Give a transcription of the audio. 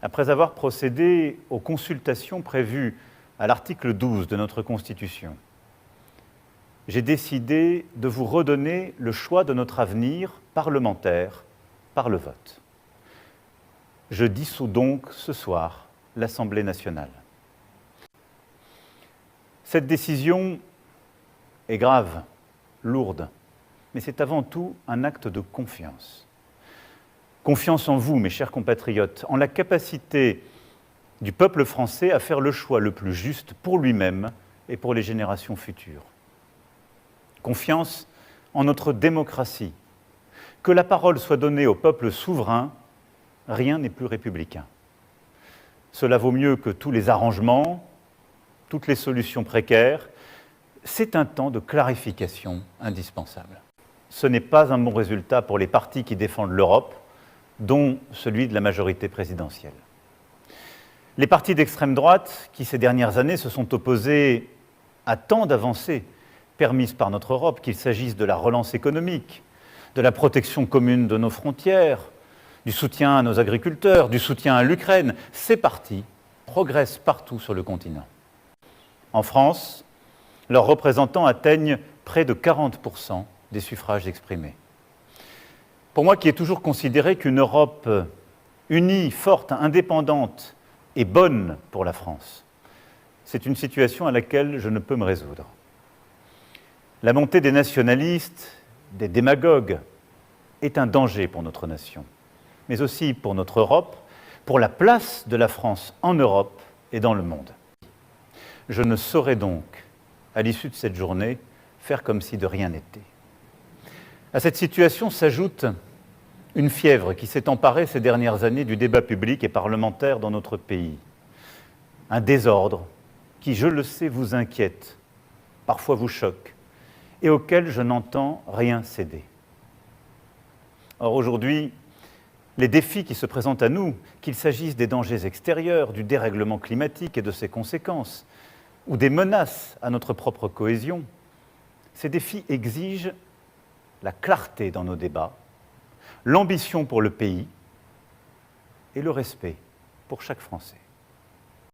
après avoir procédé aux consultations prévues à l'article 12 de notre Constitution, j'ai décidé de vous redonner le choix de notre avenir parlementaire par le vote. Je dissous donc ce soir l'Assemblée nationale. Cette décision est grave, lourde, mais c'est avant tout un acte de confiance. Confiance en vous, mes chers compatriotes, en la capacité du peuple français à faire le choix le plus juste pour lui-même et pour les générations futures. Confiance en notre démocratie. Que la parole soit donnée au peuple souverain, rien n'est plus républicain. Cela vaut mieux que tous les arrangements, toutes les solutions précaires. C'est un temps de clarification indispensable. Ce n'est pas un bon résultat pour les partis qui défendent l'Europe, dont celui de la majorité présidentielle. Les partis d'extrême droite, qui ces dernières années se sont opposés à tant d'avancées permises par notre Europe, qu'il s'agisse de la relance économique, de la protection commune de nos frontières, du soutien à nos agriculteurs, du soutien à l'Ukraine, ces partis progressent partout sur le continent. En France, leurs représentants atteignent près de 40% des suffrages exprimés. Pour moi, qui ai toujours considéré qu'une Europe unie, forte, indépendante et bonne pour la France, c'est une situation à laquelle je ne peux me résoudre. La montée des nationalistes, des démagogues, est un danger pour notre nation, mais aussi pour notre Europe, pour la place de la France en Europe et dans le monde. Je ne saurais donc, à l'issue de cette journée, faire comme si de rien n'était. À cette situation s'ajoute une fièvre qui s'est emparée ces dernières années du débat public et parlementaire dans notre pays. Un désordre qui, je le sais, vous inquiète, parfois vous choque, et auquel je n'entends rien céder. Or, aujourd'hui, les défis qui se présentent à nous, qu'il s'agisse des dangers extérieurs, du dérèglement climatique et de ses conséquences, ou des menaces à notre propre cohésion, ces défis exigent la clarté dans nos débats, l'ambition pour le pays et le respect pour chaque Français.